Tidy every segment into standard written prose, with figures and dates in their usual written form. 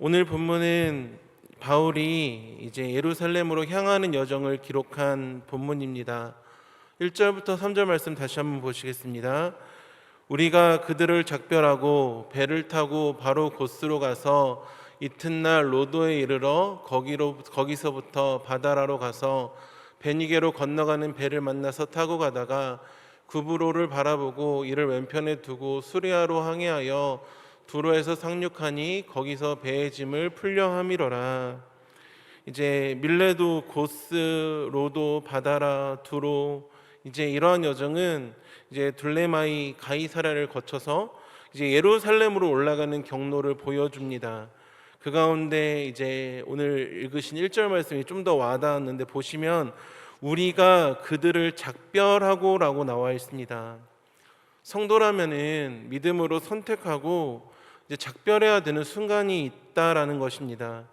오늘 본문은 바울이 이제 예루살렘으로 향하는 여정을 기록한 본문입니다. 1절부터 3절 말씀 다시 한번 보시겠습니다. 우리가 그들을 작별하고 배를 타고 바로 고스로 가서 이튿날 로도에 이르러 거기서부터 바다라로 가서 베니게로 건너가는 배를 만나서 타고 가다가 구브로를 바라보고 이를 왼편에 두고 수리아로 항해하여 두로에서 상륙하니 거기서 배의 짐을 풀려 함이로라. 이제 밀레도, 고스, 로도, 바다라, 두로, 이제 이러한 여정은 이제 둘레마이 가이사랴를 거쳐서 이제 예루살렘으로 올라가는 경로를 보여줍니다. 그 가운데 이제 오늘 읽으신 1절 말씀이 좀 더 와닿았는데 보시면 우리가 그들을 작별하고라고 나와 있습니다. 성도라면은 믿음으로 선택하고 이제 작별해야 되는 순간이 있다라는 것입니다.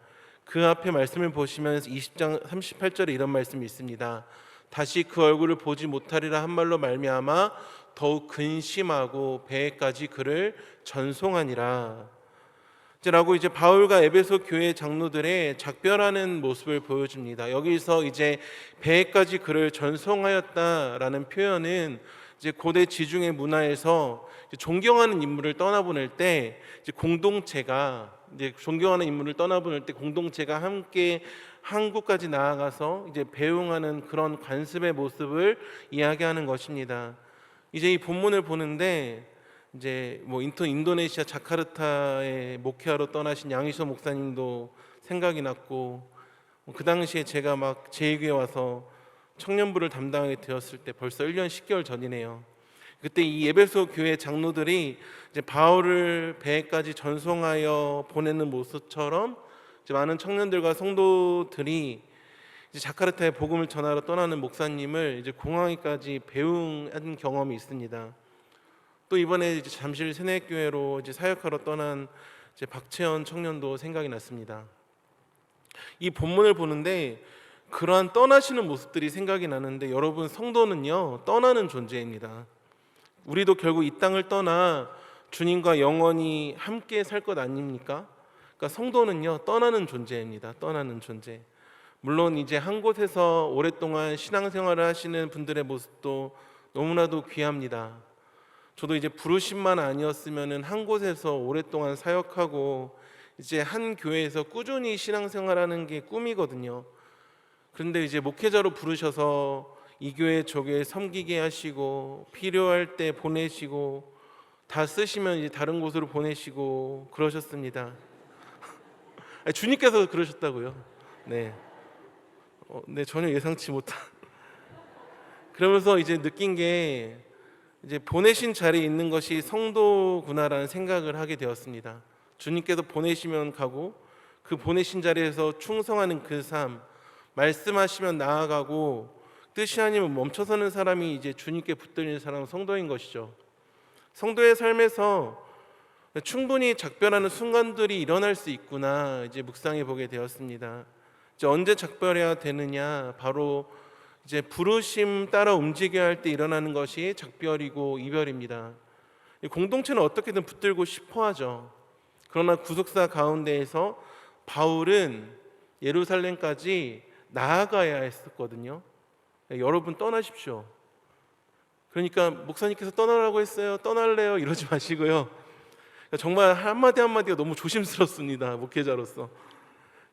그 앞에 말씀을 보시면 20장 38절에 이런 말씀이 있습니다. 다시 그 얼굴을 보지 못하리라 한 말로 말미암아 더욱 근심하고 배에까지 그를 전송하니라. 라고 이제 바울과 에베소 교회 장로들의 작별하는 모습을 보여줍니다. 여기서 이제 배에까지 그를 전송하였다라는 표현은 이제 고대 지중해 문화에서 존경하는 인물을 떠나보낼 때 이제 공동체가 이제 존경하는 인물을 떠나보낼 때 공동체가 함께 한국까지 나아가서 이제 배웅하는 그런 관습의 모습을 이야기하는 것입니다. 이제 이 본문을 보는데 이제 뭐 인도네시아 자카르타에 목회하러 떠나신 양희소 목사님도 생각이 났고, 그 당시에 제가 막 제2교회 와서 청년부를 담당하게 되었을 때 벌써 1년 10개월 전이네요. 그때 이 에베소 교회 장로들이 이제 바울을 배에까지 전송하여 보내는 모습처럼 이제 많은 청년들과 성도들이 이제 자카르타에 복음을 전하러 떠나는 목사님을 이제 공항에까지 배웅한 경험이 있습니다. 또 이번에 이제 잠실 새내교회로 이제 사역하러 떠난 이제 박채연 청년도 생각이 났습니다. 이 본문을 보는데 그러한 떠나시는 모습들이 생각이 나는데, 여러분, 성도는요 떠나는 존재입니다. 우리도 결국 이 땅을 떠나 주님과 영원히 함께 살 것 아닙니까? 그러니까 성도는요 떠나는 존재입니다. 떠나는 존재. 물론 이제 한 곳에서 오랫동안 신앙생활을 하시는 분들의 모습도 너무나도 귀합니다. 저도 이제 부르심만 아니었으면은 한 곳에서 오랫동안 사역하고 이제 한 교회에서 꾸준히 신앙생활하는 게 꿈이거든요. 그런데 이제 목회자로 부르셔서 이 교회 저 교회 섬기게 하시고 필요할 때 보내시고 다 쓰시면 이제 다른 곳으로 보내시고 그러셨습니다. 주님께서 그러셨다고요? 네. 네, 전혀 예상치 못한. 그러면서 이제 느낀 게 이제 보내신 자리에 있는 것이 성도구나라는 생각을 하게 되었습니다. 주님께서 보내시면 가고 그 보내신 자리에서 충성하는 그 삶, 말씀하시면 나아가고 뜻이 아니면 멈춰서는 사람이 이제 주님께 붙들리는 사람은 성도인 것이죠. 성도의 삶에서 충분히 작별하는 순간들이 일어날 수 있구나 이제 묵상해 보게 되었습니다. 이제 언제 작별해야 되느냐, 바로 이제 부르심 따라 움직여야 할 때 일어나는 것이 작별이고 이별입니다. 공동체는 어떻게든 붙들고 싶어하죠. 그러나 구속사 가운데에서 바울은 예루살렘까지 나아가야 했었거든요. 여러분 떠나십시오. 그러니까 목사님께서 떠나라고 했어요, 떠날래요 이러지 마시고요. 정말 한마디 한마디가 너무 조심스럽습니다. 목회자로서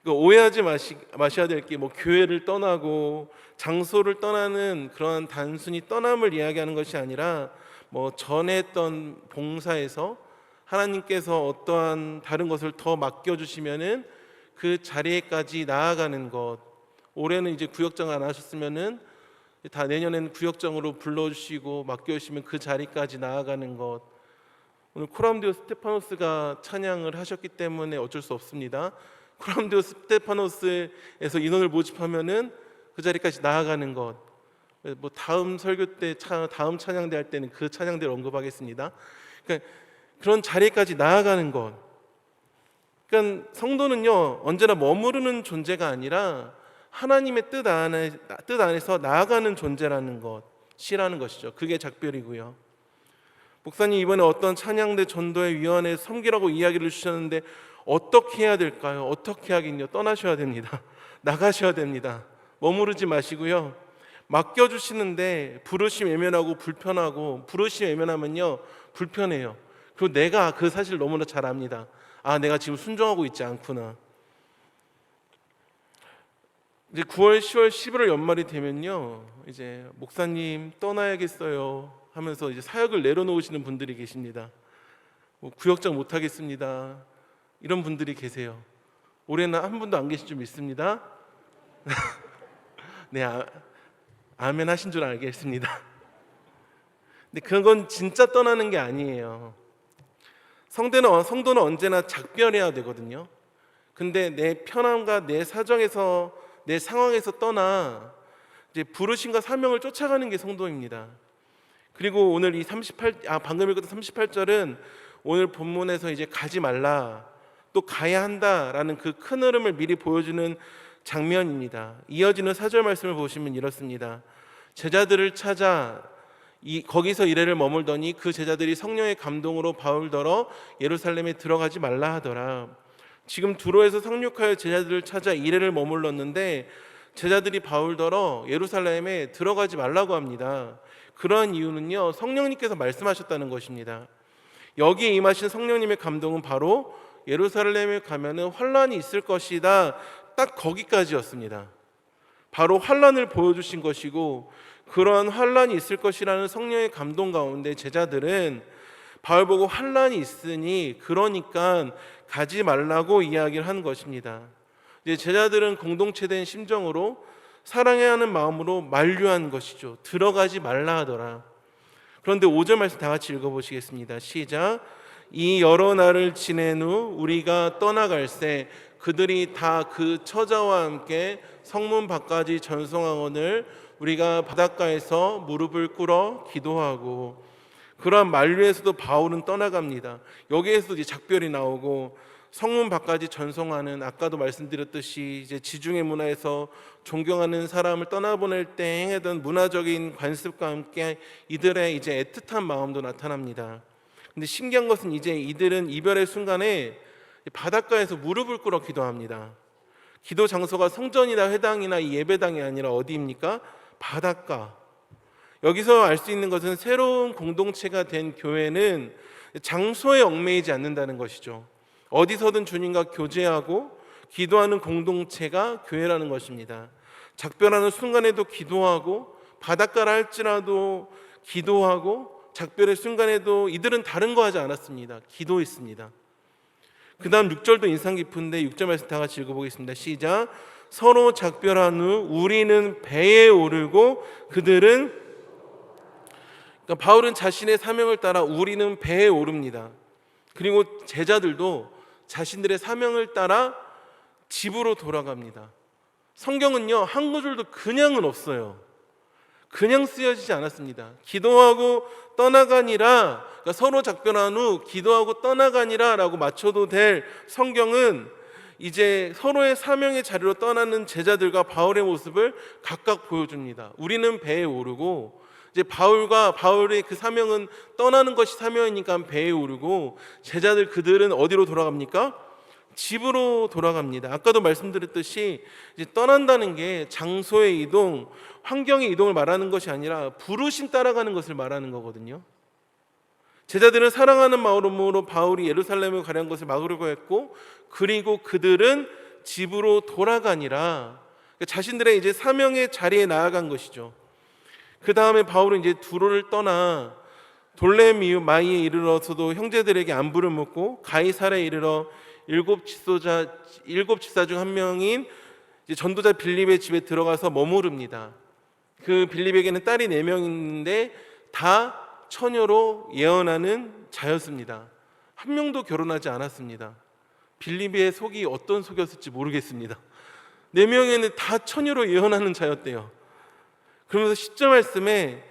오해하지 마셔야 될 게 뭐 교회를 떠나고 장소를 떠나는 그런 단순히 떠남을 이야기하는 것이 아니라 뭐 전에 했던 봉사에서 하나님께서 어떠한 다른 것을 더 맡겨주시면은 그 자리에까지 나아가는 것. 올해는 이제 구역장 안 하셨으면은 다 내년에는 구역장으로 불러주시고 맡겨주시면 그 자리까지 나아가는 것. 오늘 코람디오 스테파노스가 찬양을 하셨기 때문에 어쩔 수 없습니다. 코람디오 스테파노스에서 인원을 모집하면은 그 자리까지 나아가는 것. 뭐 다음 설교 때 다음 찬양대 할 때는 그 찬양대를 언급하겠습니다. 그러니까 그런 자리까지 나아가는 것. 그러니까 성도는요 언제나 머무르는 존재가 아니라 하나님의 뜻 안에서 나아가는 존재라는 것이라는 것이죠. 그게 작별이고요. 목사님 이번에 어떤 찬양대 전도회 위원회 섬기라고 이야기를 주셨는데 어떻게 해야 될까요? 어떻게 하긴요? 떠나셔야 됩니다. 나가셔야 됩니다. 머무르지 마시고요. 맡겨주시는데 부르심 외면하고 불편하고, 부르심 외면하면요 불편해요. 그리고 내가 그 사실 너무나 잘 압니다. 아, 내가 지금 순종하고 있지 않구나. 이제 9월, 10월, 11월 연말이 되면요, 이제 목사님 떠나야겠어요 하면서 이제 사역을 내려놓으시는 분들이 계십니다. 뭐 구역장 못 하겠습니다, 이런 분들이 계세요. 올해는 한 분도 안 계신 줄 믿습니다. 네, 아멘 하신 줄 알겠습니다. 근데 그건 진짜 떠나는 게 아니에요. 성도는 언제나 작별해야 되거든요. 근데 내 편함과 내 사정에서, 내 상황에서 떠나 이제 부르심과 사명을 쫓아가는 게 성도입니다. 그리고 오늘 이 방금 읽었던 38절은 오늘 본문에서 이제 가지 말라, 또 가야 한다라는 그 큰 흐름을 미리 보여주는 장면입니다. 이어지는 4절 말씀을 보시면 이렇습니다. 제자들을 찾아 거기서 이래를 머물더니 그 제자들이 성령의 감동으로 바울더러 예루살렘에 들어가지 말라 하더라. 지금 두로에서 상륙하여 제자들을 찾아 이래를 머물렀는데 제자들이 바울더러 예루살렘에 들어가지 말라고 합니다. 그러한 이유는요, 성령님께서 말씀하셨다는 것입니다. 여기에 임하신 성령님의 감동은 바로 예루살렘에 가면은 환란이 있을 것이다, 딱 거기까지였습니다. 바로 환란을 보여주신 것이고, 그러한 환란이 있을 것이라는 성령의 감동 가운데 제자들은 바울 보고 환란이 있으니 그러니까 가지 말라고 이야기를 한 것입니다. 이제 제자들은 공동체된 심정으로 사랑해야 하는 마음으로 만류한 것이죠. 들어가지 말라 하더라. 그런데 5절 말씀 다 같이 읽어보시겠습니다. 시작. 이 여러 날을 지낸 후 우리가 떠나갈새 그들이 다 그 처자와 함께 성문 밖까지 전송하거늘 우리가 바닷가에서 무릎을 꿇어 기도하고. 그러한 만류에서도 바울은 떠나갑니다. 여기에서도 이제 작별이 나오고, 성문 밖까지 전송하는, 아까도 말씀드렸듯이 이제 지중해 문화에서 존경하는 사람을 떠나보낼 때 행하던 문화적인 관습과 함께 이들의 이제 애틋한 마음도 나타납니다. 근데 신기한 것은 이제 이들은 이별의 순간에 바닷가에서 무릎을 꿇어 기도합니다. 기도 장소가 성전이나 회당이나 예배당이 아니라 어디입니까? 바닷가. 여기서 알 수 있는 것은 새로운 공동체가 된 교회는 장소에 얽매이지 않는다는 것이죠. 어디서든 주님과 교제하고 기도하는 공동체가 교회라는 것입니다. 작별하는 순간에도 기도하고, 바닷가라 할지라도 기도하고, 작별의 순간에도 이들은 다른 거 하지 않았습니다. 기도했습니다. 그 다음 6절도 인상 깊은데 6절 말씀 다 같이 읽어보겠습니다. 시작. 서로 작별한 후 우리는 배에 오르고 그들은, 그러니까 바울은 자신의 사명을 따라 우리는 배에 오릅니다. 그리고 제자들도 자신들의 사명을 따라 집으로 돌아갑니다. 성경은요, 한 구절도 그냥은 없어요. 그냥 쓰여지지 않았습니다. 기도하고 떠나가니라, 그러니까 서로 작별한 후 기도하고 떠나가니라 라고 맞춰도 될 성경은 이제 서로의 사명의 자리로 떠나는 제자들과 바울의 모습을 각각 보여줍니다. 우리는 배에 오르고, 이제 바울의 그 사명은 떠나는 것이 사명이니까 배에 오르고, 제자들 그들은 어디로 돌아갑니까? 집으로 돌아갑니다. 아까도 말씀드렸듯이 이제 떠난다는 게 장소의 이동, 환경의 이동을 말하는 것이 아니라 부르심 따라가는 것을 말하는 거거든요. 제자들은 사랑하는 마음으로 바울이 예루살렘에 가려는 것을 막으려고 했고, 그리고 그들은 집으로 돌아가니라, 자신들의 이제 사명의 자리에 나아간 것이죠. 그 다음에 바울은 이제 두로를 떠나 돌레마이에 이르러서도 형제들에게 안부를 묻고, 가이사랴에 이르러 일곱 집사 중 한 명인 이제 전도자 빌립의 집에 들어가서 머무릅니다. 그 빌립에게는 딸이 4명 있는데 다 처녀로 예언하는 자였습니다. 한 명도 결혼하지 않았습니다. 빌립의 속이 어떤 속이었을지 모르겠습니다. 4명에는 다 처녀로 예언하는 자였대요. 그러면서 10절 말씀에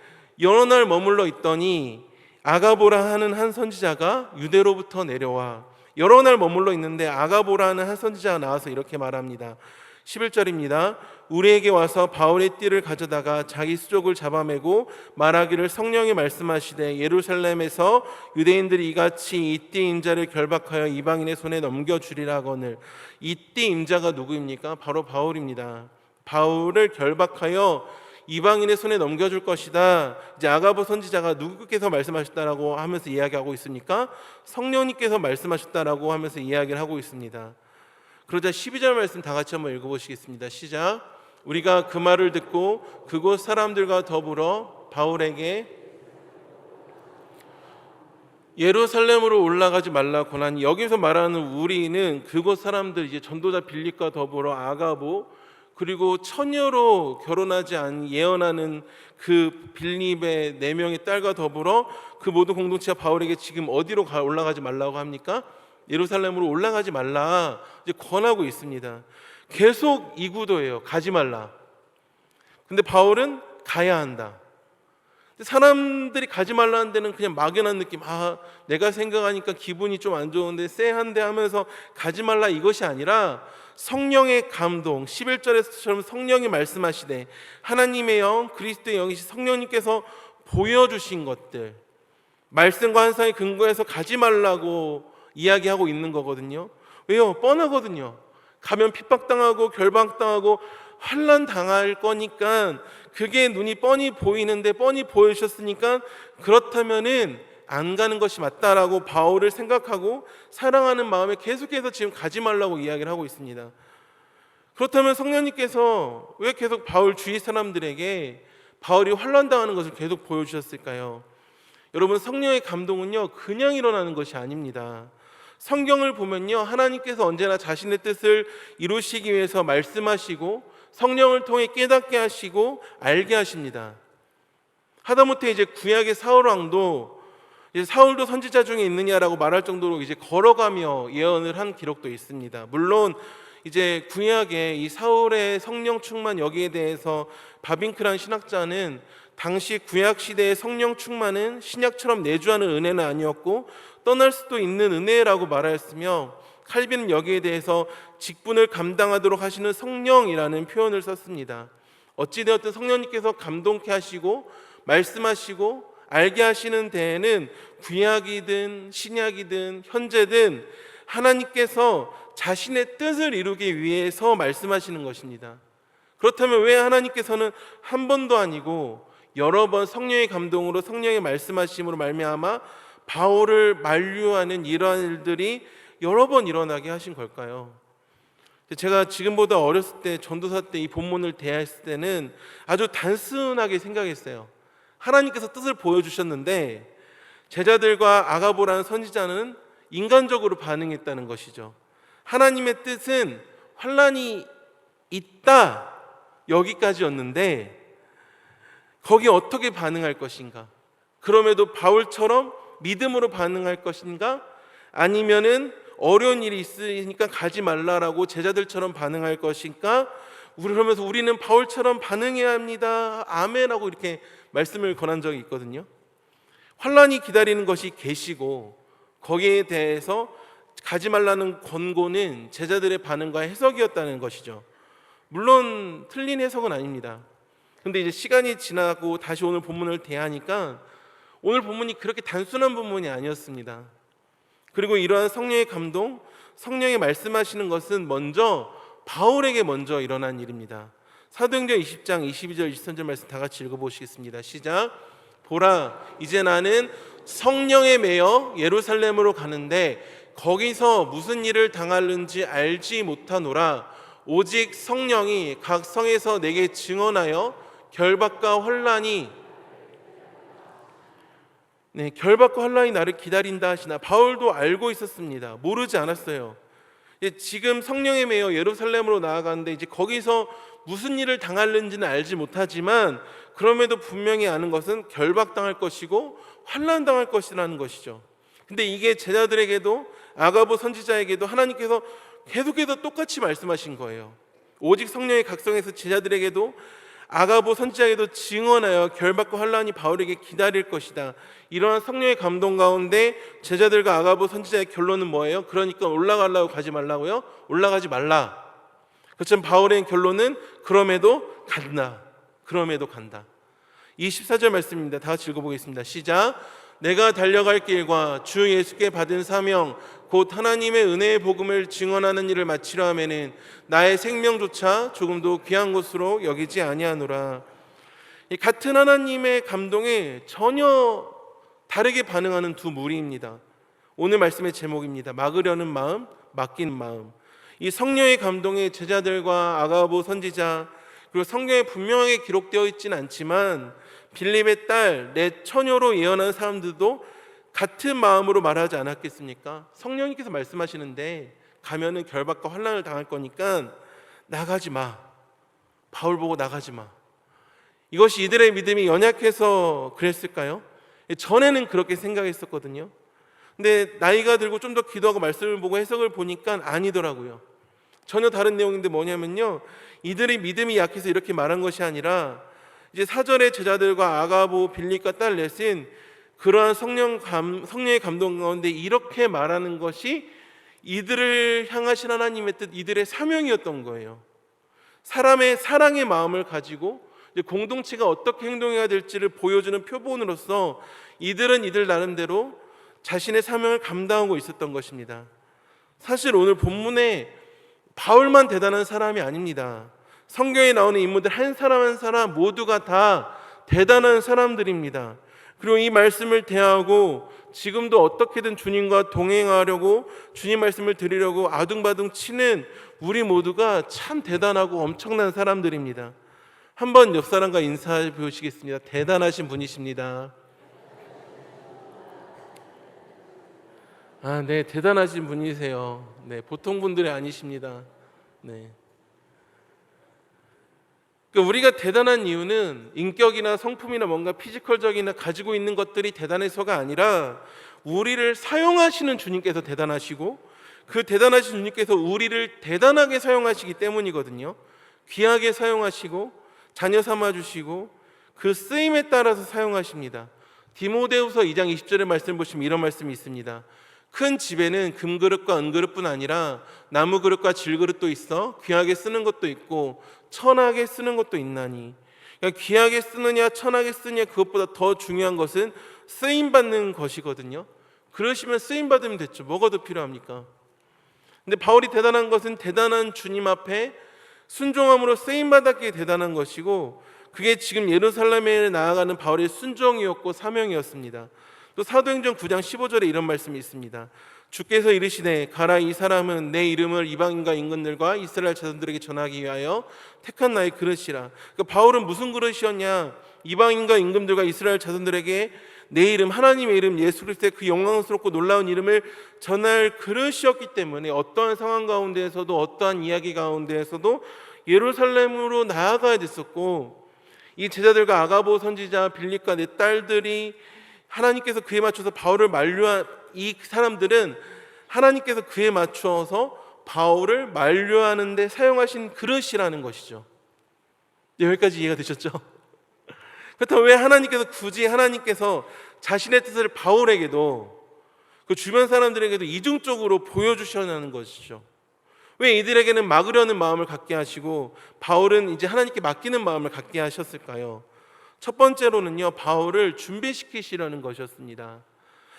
여러 날 머물러 있더니 아가보라 하는 한 선지자가 유대로부터 내려와. 여러 날 머물러 있는데 아가보라 하는 한 선지자가 나와서 이렇게 말합니다. 11절입니다. 우리에게 와서 바울의 띠를 가져다가 자기 수족을 잡아매고 말하기를 성령이 말씀하시되 예루살렘에서 유대인들이 이같이 이 띠 인자를 결박하여 이방인의 손에 넘겨주리라거늘. 이 띠 인자가 누구입니까? 바로 바울입니다. 바울을 결박하여 이방인의 손에 넘겨줄 것이다. 이제 아가보 선지자가 누구께서 말씀하셨다라고 하면서 이야기하고 있습니까? 성령님께서 말씀하셨다라고 하면서 이야기를 하고 있습니다. 그러자 12절 말씀 다 같이 한번 읽어보시겠습니다. 시작. 우리가 그 말을 듣고 그곳 사람들과 더불어 바울에게 예루살렘으로 올라가지 말라고 하니, 여기서 말하는 우리는 그곳 사람들, 이제 전도자 빌립과 더불어 아가보, 그리고 처녀로 결혼하지 않은 예언하는 그 빌립의 4명의 딸과 더불어 그 모든 공동체가 바울에게 지금 어디로 올라가지 말라고 합니까? 예루살렘으로 올라가지 말라 이제 권하고 있습니다. 계속 이 구도예요. 가지 말라. 근데 바울은 가야 한다. 사람들이 가지 말라는 데는 그냥 막연한 느낌, 내가 생각하니까 기분이 좀 안 좋은데 쎄한데 하면서 가지 말라, 이것이 아니라 성령의 감동, 11절에서처럼 성령이 말씀하시되 하나님의 영, 그리스도의 영이신 성령님께서 보여주신 것들, 말씀과 환상에 근거해서 가지 말라고 이야기하고 있는 거거든요. 왜요? 뻔하거든요. 가면 핍박당하고 결박당하고 환난 당할 거니까, 그게 눈이 뻔히 보이는데 뻔히 보여주셨으니까 그렇다면은 안 가는 것이 맞다라고 바울을 생각하고 사랑하는 마음에 계속해서 지금 가지 말라고 이야기를 하고 있습니다. 그렇다면 성령님께서 왜 계속 바울 주위 사람들에게 바울이 환난당하는 것을 계속 보여주셨을까요? 여러분, 성령의 감동은요 그냥 일어나는 것이 아닙니다. 성경을 보면요, 하나님께서 언제나 자신의 뜻을 이루시기 위해서 말씀하시고 성령을 통해 깨닫게 하시고 알게 하십니다. 하다못해 이제 구약의 사울 왕도 이제 사울도 선지자 중에 있느냐라고 말할 정도로 이제 걸어가며 예언을 한 기록도 있습니다. 물론 이제 구약의 이 사울의 성령 충만, 여기에 대해서 바빙크란 신학자는 당시 구약 시대의 성령 충만은 신약처럼 내주하는 은혜는 아니었고 떠날 수도 있는 은혜라고 말하였으며, 칼빈은 여기에 대해서 직분을 감당하도록 하시는 성령이라는 표현을 썼습니다. 어찌되었든 성령님께서 감동케 하시고 말씀하시고 알게 하시는 데에는 구약이든 신약이든 현재든 하나님께서 자신의 뜻을 이루기 위해서 말씀하시는 것입니다. 그렇다면 왜 하나님께서는 한 번도 아니고 여러 번 성령의 감동으로, 성령의 말씀하심으로 말미암아 바울을 만류하는 이러한 일들이 여러 번 일어나게 하신 걸까요? 제가 지금보다 어렸을 때, 전도사 때 이 본문을 대했을 때는 아주 단순하게 생각했어요. 하나님께서 뜻을 보여주셨는데 제자들과 아가보라는 선지자는 인간적으로 반응했다는 것이죠. 하나님의 뜻은 환난이 있다, 여기까지였는데 거기에 어떻게 반응할 것인가? 그럼에도 바울처럼 믿음으로 반응할 것인가? 아니면은 어려운 일이 있으니까 가지 말라라고 제자들처럼 반응할 것인가? 그러면서 우리는 바울처럼 반응해야 합니다, 아멘하고 이렇게 말씀을 권한 적이 있거든요. 환난이 기다리는 것이 계시고 거기에 대해서 가지 말라는 권고는 제자들의 반응과 해석이었다는 것이죠. 물론 틀린 해석은 아닙니다. 근데 이제 시간이 지나고 다시 오늘 본문을 대하니까 오늘 본문이 그렇게 단순한 본문이 아니었습니다. 그리고 이러한 성령의 감동, 성령이 말씀하시는 것은 먼저 바울에게 먼저 일어난 일입니다. 사도행전 20장 22절 23절 말씀 다 같이 읽어보시겠습니다. 시작. 보라, 이제 나는 성령에 매여 예루살렘으로 가는데 거기서 무슨 일을 당하는지 알지 못하노라. 오직 성령이 각 성에서 내게 증언하여 결박과 환난이 결박과 환난이 나를 기다린다 하시나. 바울도 알고 있었습니다. 모르지 않았어요. 지금 성령에 매여 예루살렘으로 나아가는데 이제 거기서 무슨 일을 당하는지는 알지 못하지만 그럼에도 분명히 아는 것은 결박당할 것이고 환난당할 것이라는 것이죠. 근데 이게 제자들에게도 아가보 선지자에게도 하나님께서 계속해서 똑같이 말씀하신 거예요. 오직 성령의 각성에서 제자들에게도 아가보 선지자에게도 증언하여 결박과 환난이 바울에게 기다릴 것이다. 이러한 성령의 감동 가운데 제자들과 아가보 선지자의 결론은 뭐예요? 그러니까 올라가려고 가지 말라고요? 올라가지 말라. 그렇지만 바울의 결론은 그럼에도 간다. 그럼에도 간다. 24절 말씀입니다. 다 같이 읽어보겠습니다. 시작. 내가 달려갈 길과 주 예수께 받은 사명 곧 하나님의 은혜의 복음을 증언하는 일을 마치려 하면은 나의 생명조차 조금도 귀한 것으로 여기지 아니하노라. 이 같은 하나님의 감동에 전혀 다르게 반응하는 두 무리입니다. 오늘 말씀의 제목입니다. 막으려는 마음, 맡기는 마음. 이 성령의 감동에 제자들과 아가보 선지자 그리고 성경에 분명하게 기록되어 있지는 않지만 빌립의 딸 내 처녀로 예언한 사람들도 같은 마음으로 말하지 않았겠습니까? 성령님께서 말씀하시는데 가면은 결박과 환난을 당할 거니까 나가지 마. 바울 보고 나가지 마. 이것이 이들의 믿음이 연약해서 그랬을까요? 전에는 그렇게 생각했었거든요. 근데 나이가 들고 좀 더 기도하고 말씀을 보고 해석을 보니까 아니더라고요. 전혀 다른 내용인데 뭐냐면요, 이들의 믿음이 약해서 이렇게 말한 것이 아니라 이제 사절의 제자들과 아가보, 빌립과 딸 넷은 그러한 성령의 감동 가운데 이렇게 말하는 것이 이들을 향하신 하나님의 뜻, 이들의 사명이었던 거예요. 사람의 사랑의 마음을 가지고 공동체가 어떻게 행동해야 될지를 보여주는 표본으로서 이들은 이들 나름대로 자신의 사명을 감당하고 있었던 것입니다. 사실 오늘 본문에 바울만 대단한 사람이 아닙니다. 성경에 나오는 인물들 한 사람 한 사람 모두가 다 대단한 사람들입니다. 그리고 이 말씀을 대하고 지금도 어떻게든 주님과 동행하려고 주님 말씀을 들으려고 아둥바둥 치는 우리 모두가 참 대단하고 엄청난 사람들입니다. 한번 옆 사람과 인사해 보시겠습니다. 대단하신 분이십니다. 네, 대단하신 분이세요. 네, 보통 분들이 아니십니다. 네. 그러니까 우리가 대단한 이유는 인격이나 성품이나 뭔가 피지컬적이나 가지고 있는 것들이 대단해서가 아니라 우리를 사용하시는 주님께서 대단하시고 그 대단하신 주님께서 우리를 대단하게 사용하시기 때문이거든요. 귀하게 사용하시고 자녀 삼아주시고 그 쓰임에 따라서 사용하십니다. 디모데후서 2장 20절의 말씀 보시면 이런 말씀이 있습니다. 큰 집에는 금그릇과 은그릇뿐 아니라 나무그릇과 질그릇도 있어 귀하게 쓰는 것도 있고 천하게 쓰는 것도 있나니. 그러니까 귀하게 쓰느냐 천하게 쓰느냐 그것보다 더 중요한 것은 쓰임받는 것이거든요. 그러시면 쓰임받으면 됐죠. 뭐가 더 필요합니까? 근데 바울이 대단한 것은 대단한 주님 앞에 순종함으로 쓰임받았기에 대단한 것이고 그게 지금 예루살렘에 나아가는 바울의 순종이었고 사명이었습니다. 또 사도행전 9장 15절에 이런 말씀이 있습니다. 주께서 이르시되 가라 이 사람은 내 이름을 이방인과 임금들과 이스라엘 자손들에게 전하기 위하여 택한 나의 그릇이라. 그러니까 바울은 무슨 그릇이었냐? 이방인과 임금들과 이스라엘 자손들에게 내 이름 하나님의 이름 예수 그리스도의 그 영광스럽고 놀라운 이름을 전할 그릇이었기 때문에 어떠한 상황 가운데에서도 어떠한 이야기 가운데에서도 예루살렘으로 나아가야 됐었고 이 제자들과 아가보 선지자 빌립과 네 딸들이 하나님께서 그에 맞춰서 바울을 만류한 이 사람들은 하나님께서 그에 맞추어서 바울을 만류하는 데 사용하신 그릇이라는 것이죠. 여기까지 이해가 되셨죠? 그렇다면 왜 하나님께서 굳이 하나님께서 자신의 뜻을 바울에게도 그 주변 사람들에게도 이중적으로 보여주셔야하는 것이죠. 왜 이들에게는 막으려는 마음을 갖게 하시고 바울은 이제 하나님께 맡기는 마음을 갖게 하셨을까요? 첫 번째로는요, 바울을 준비시키시려는 것이었습니다.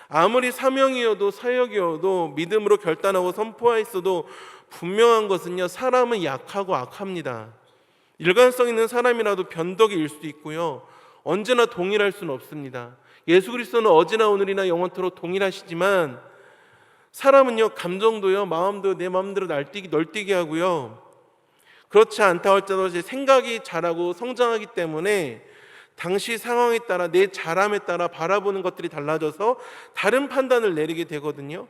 아무리 사명이어도 사역이어도 믿음으로 결단하고 선포하였어도 분명한 것은요, 사람은 약하고 악합니다. 일관성 있는 사람이라도 변덕이 일 수도 있고요, 언제나 동일할 수는 없습니다. 예수 그리스도는 어제나 오늘이나 영원토록 동일하시지만 사람은요, 감정도요, 마음도 내 마음대로 널뛰게 하고요, 그렇지 않다 할지라도 제 생각이 자라고 성장하기 때문에 당시 상황에 따라 내 자람에 따라 바라보는 것들이 달라져서 다른 판단을 내리게 되거든요.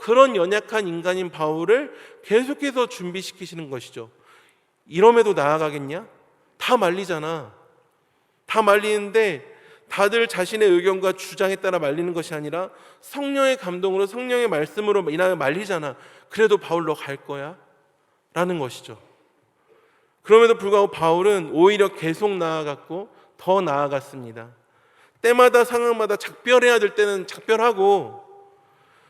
그런 연약한 인간인 바울을 계속해서 준비시키시는 것이죠. 이럼에도 나아가겠냐? 다 말리잖아. 다 말리는데 다들 자신의 의견과 주장에 따라 말리는 것이 아니라 성령의 감동으로 성령의 말씀으로 인하여 말리잖아. 그래도 바울로 갈 거야? 라는 것이죠. 그럼에도 불구하고 바울은 오히려 계속 나아갔고 더 나아갔습니다. 때마다 상황마다 작별해야 될 때는 작별하고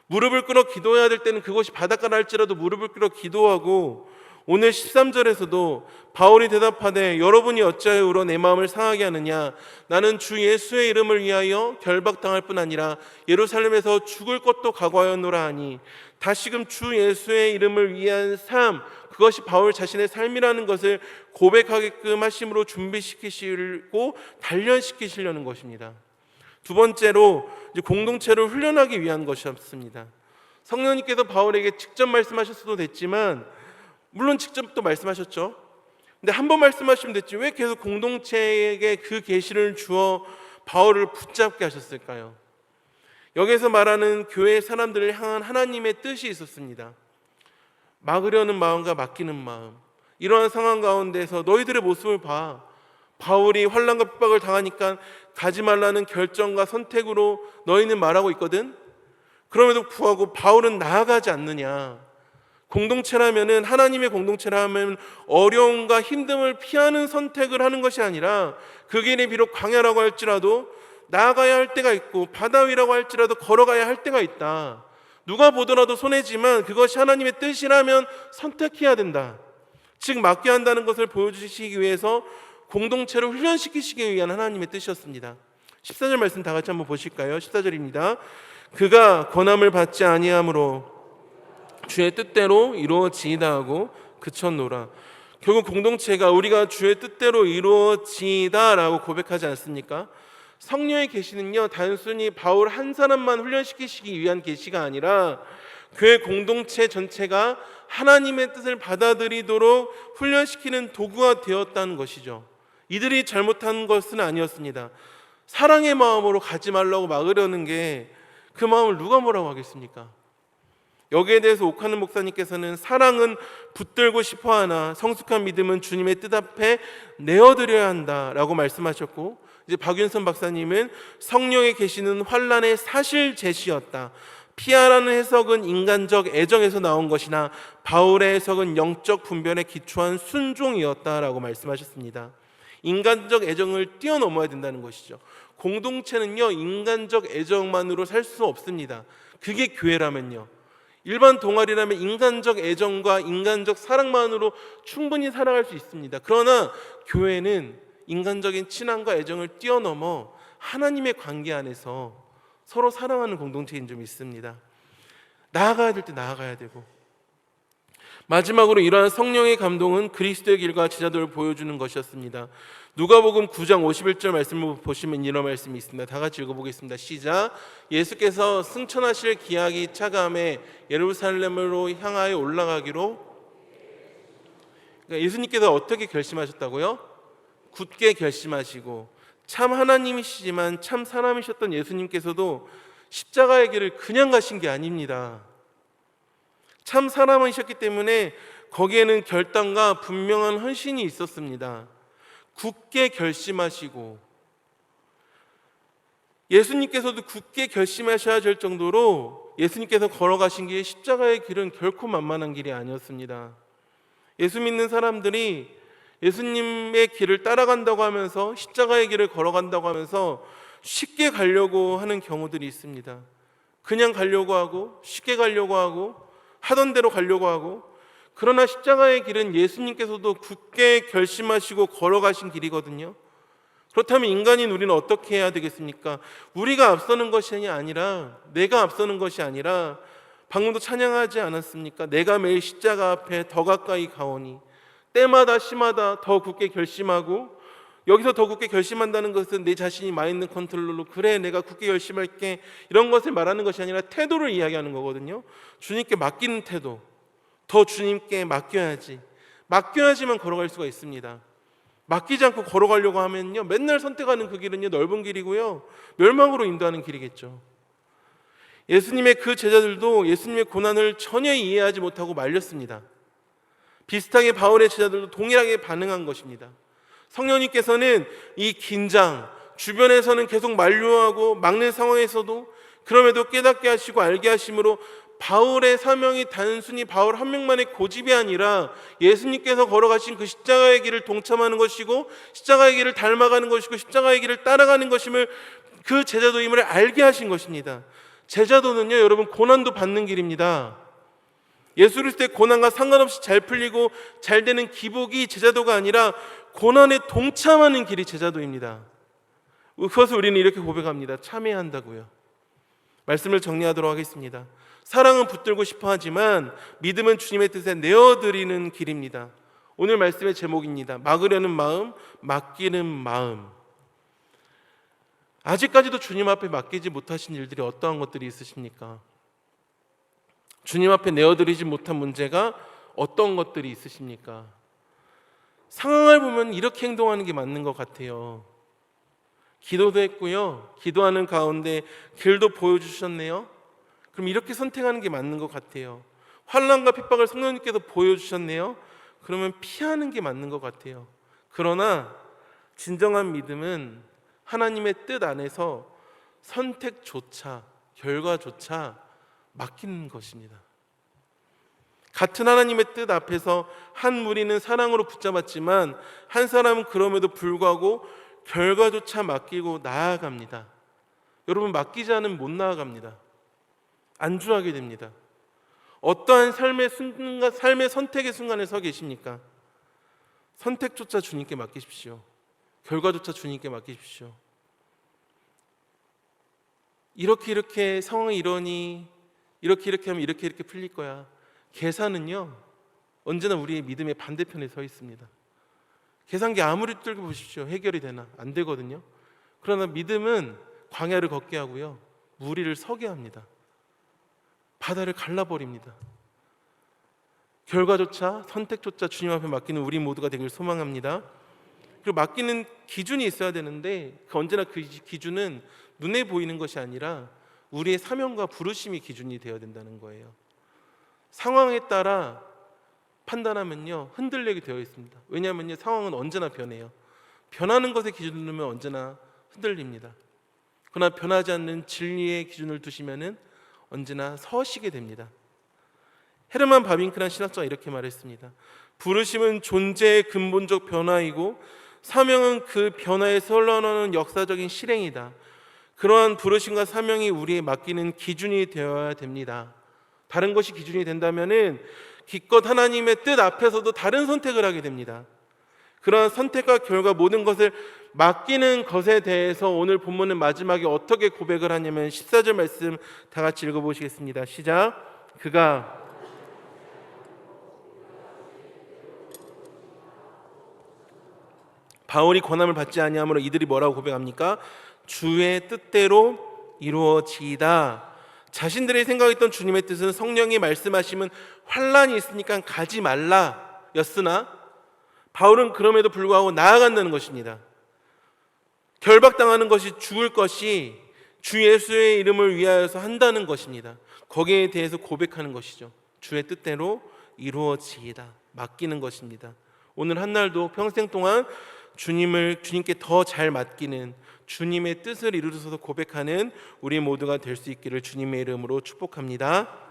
무릎을 꿇어 기도해야 될 때는 그것이 바닷가라 할지라도 무릎을 꿇어 기도하고 오늘 13절에서도 바울이 대답하되 여러분이 어찌하여 울어 내 마음을 상하게 하느냐 나는 주 예수의 이름을 위하여 결박당할 뿐 아니라 예루살렘에서 죽을 것도 각오하였노라 하니 다시금 주 예수의 이름을 위한 삶 그것이 바울 자신의 삶이라는 것을 고백하게끔 하심으로 준비시키시고 단련시키시려는 것입니다. 두 번째로 이제 공동체를 훈련하기 위한 것이었습니다. 성령님께서 바울에게 직접 말씀하셨어도 됐지만 물론 직접 또 말씀하셨죠. 근데 한 번 말씀하시면 됐지 왜 계속 공동체에게 그 계시를 주어 바울을 붙잡게 하셨을까요? 여기서 말하는 교회 사람들을 향한 하나님의 뜻이 있었습니다. 막으려는 마음과 맡기는 마음. 이러한 상황 가운데서 너희들의 모습을 봐. 바울이 환난과 핍박을 당하니까 가지 말라는 결정과 선택으로 너희는 말하고 있거든. 그럼에도 불구하고 바울은 나아가지 않느냐. 공동체라면은 하나님의 공동체라면 어려움과 힘듦을 피하는 선택을 하는 것이 아니라 그 길이 비록 광야라고 할지라도 나아가야 할 때가 있고 바다 위라고 할지라도 걸어가야 할 때가 있다. 누가 보더라도 손해지만 그것이 하나님의 뜻이라면 선택해야 된다. 즉 맡겨야 한다는 것을 보여주시기 위해서 공동체를 훈련시키시기 위한 하나님의 뜻이었습니다. 14절 말씀 다 같이 한번 보실까요? 14절입니다. 그가 권함을 받지 아니함으로 주의 뜻대로 이루어지이다 하고 그쳤노라. 결국 공동체가 우리가 주의 뜻대로 이루어지이다 라고 고백하지 않습니까? 성령의 계시는요 단순히 바울 한 사람만 훈련시키시기 위한 계시가 아니라 교회 공동체 전체가 하나님의 뜻을 받아들이도록 훈련시키는 도구가 되었다는 것이죠. 이들이 잘못한 것은 아니었습니다. 사랑의 마음으로 가지 말라고 막으려는 게 그 마음을 누가 뭐라고 하겠습니까? 여기에 대해서 옥하는 목사님께서는 사랑은 붙들고 싶어하나 성숙한 믿음은 주님의 뜻 앞에 내어드려야 한다라고 말씀하셨고, 이제 박윤선 박사님은 성령의 계시는 환난의 사실 제시였다. 피하라는 해석은 인간적 애정에서 나온 것이나 바울의 해석은 영적 분별에 기초한 순종이었다라고 말씀하셨습니다. 인간적 애정을 뛰어넘어야 된다는 것이죠. 공동체는요 인간적 애정만으로 살 수 없습니다. 그게 교회라면요. 일반 동아리라면 인간적 애정과 인간적 사랑만으로 충분히 살아갈 수 있습니다. 그러나 교회는 인간적인 친함과 애정을 뛰어넘어 하나님의 관계 안에서 서로 사랑하는 공동체인 점이 있습니다. 나아가야 될 때 나아가야 되고, 마지막으로 이러한 성령의 감동은 그리스도의 길과 제자도를 보여주는 것이었습니다. 누가복음 9장 51절 말씀을 보시면 이런 말씀이 있습니다. 다 같이 읽어보겠습니다. 시작. 예수께서 승천하실 기약이 차감해 예루살렘으로 향하여 올라가기로. 그러니까 예수님께서 어떻게 결심하셨다고요? 굳게 결심하시고, 참 하나님이시지만 참 사람이셨던 예수님께서도 십자가의 길을 그냥 가신 게 아닙니다. 참 사람이셨기 때문에 거기에는 결단과 분명한 헌신이 있었습니다. 굳게 결심하시고, 예수님께서도 굳게 결심하셔야 될 정도로 예수님께서 걸어가신 길, 십자가의 길은 결코 만만한 길이 아니었습니다. 예수 믿는 사람들이 예수님의 길을 따라간다고 하면서 십자가의 길을 걸어간다고 하면서 쉽게 가려고 하는 경우들이 있습니다. 그냥 가려고 하고 쉽게 가려고 하고 하던 대로 가려고 하고, 그러나 십자가의 길은 예수님께서도 굳게 결심하시고 걸어가신 길이거든요. 그렇다면 인간인 우리는 어떻게 해야 되겠습니까? 우리가 앞서는 것이 아니라, 내가 앞서는 것이 아니라, 방금도 찬양하지 않았습니까? 내가 매일 십자가 앞에 더 가까이 가오니, 때마다 시마다 더 굳게 결심하고, 여기서 더 굳게 결심한다는 것은 내 자신이 마인드 컨트롤로 그래 내가 굳게 결심할게 이런 것을 말하는 것이 아니라 태도를 이야기하는 거거든요. 주님께 맡기는 태도, 더 주님께 맡겨야지만 걸어갈 수가 있습니다. 맡기지 않고 걸어가려고 하면요 맨날 선택하는 그 길은요 넓은 길이고요 멸망으로 인도하는 길이겠죠. 예수님의 그 제자들도 예수님의 고난을 전혀 이해하지 못하고 말렸습니다. 비슷하게 바울의 제자들도 동일하게 반응한 것입니다. 성령님께서는 이 긴장, 주변에서는 계속 만류하고 막는 상황에서도 그럼에도 깨닫게 하시고 알게 하심으로 바울의 사명이 단순히 바울 한 명만의 고집이 아니라 예수님께서 걸어가신 그 십자가의 길을 동참하는 것이고 십자가의 길을 닮아가는 것이고 십자가의 길을 따라가는 것임을, 그 제자도임을 알게 하신 것입니다. 제자도는요 여러분 고난도 받는 길입니다. 예수 그리스도의 고난과 상관없이 잘 풀리고 잘 되는 기복이 제자도가 아니라 고난에 동참하는 길이 제자도입니다. 그것을 우리는 이렇게 고백합니다. 참여한다고요. 말씀을 정리하도록 하겠습니다. 사랑은 붙들고 싶어 하지만 믿음은 주님의 뜻에 내어드리는 길입니다. 오늘 말씀의 제목입니다. 막으려는 마음, 맡기는 마음. 아직까지도 주님 앞에 맡기지 못하신 일들이 어떠한 것들이 있으십니까? 주님 앞에 내어드리지 못한 문제가 어떤 것들이 있으십니까? 상황을 보면 이렇게 행동하는 게 맞는 것 같아요. 기도도 했고요. 기도하는 가운데 길도 보여주셨네요. 그럼 이렇게 선택하는 게 맞는 것 같아요. 환난과 핍박을 성령님께서 보여주셨네요. 그러면 피하는 게 맞는 것 같아요. 그러나 진정한 믿음은 하나님의 뜻 안에서 선택조차, 결과조차 맡기는 것입니다. 같은 하나님의 뜻 앞에서 한 무리는 사랑으로 붙잡았지만 한 사람은 그럼에도 불구하고 결과조차 맡기고 나아갑니다. 여러분, 맡기지 않으면 못 나아갑니다. 안주하게 됩니다. 어떠한 삶의 선택의 순간에 서 계십니까? 선택조차 주님께 맡기십시오. 결과조차 주님께 맡기십시오. 이렇게 상황이 이러니 이렇게 하면 이렇게 풀릴 거야. 계산은요 언제나 우리의 믿음의 반대편에 서 있습니다. 계산기 아무리 뚫고 보십시오. 해결이 되나? 안 되거든요. 그러나 믿음은 광야를 걷게 하고요 무리를 서게 합니다. 바다를 갈라버립니다. 결과조차 선택조차 주님 앞에 맡기는 우리 모두가 되길 소망합니다. 그리고 맡기는 기준이 있어야 되는데 언제나 그 기준은 눈에 보이는 것이 아니라 우리의 사명과 부르심이 기준이 되어야 된다는 거예요. 상황에 따라 판단하면요 흔들리게 되어 있습니다. 왜냐하면 상황은 언제나 변해요. 변하는 것에 기준을 두면 언제나 흔들립니다. 그러나 변하지 않는 진리의 기준을 두시면은 언제나 서시게 됩니다. 헤르만 바빙크란 신학자가 이렇게 말했습니다. 부르심은 존재의 근본적 변화이고 사명은 그 변화에 흘러나오는 역사적인 실행이다. 그러한 부르심과 사명이 우리의 맡기는 기준이 되어야 됩니다. 다른 것이 기준이 된다면은 기껏 하나님의 뜻 앞에서도 다른 선택을 하게 됩니다. 그러한 선택과 결과 모든 것을 맡기는 것에 대해서 오늘 본문은 마지막에 어떻게 고백을 하냐면 14절 말씀 다 같이 읽어보시겠습니다. 시작. 그가 바울이 권함을 받지 아니하므로 이들이 뭐라고 고백합니까? 주의 뜻대로 이루어지이다. 자신들이 생각했던 주님의 뜻은 성령이 말씀하시면 환난이 있으니까 가지 말라 였으나 바울은 그럼에도 불구하고 나아간다는 것입니다. 결박당하는 것이 죽을 것이 주 예수의 이름을 위하여서 한다는 것입니다. 거기에 대해서 고백하는 것이죠. 주의 뜻대로 이루어지이다. 맡기는 것입니다. 오늘 한 날도 평생 동안 주님께 더 잘 맡기는 주님의 뜻을 이루어서 고백하는 우리 모두가 될 수 있기를 주님의 이름으로 축복합니다.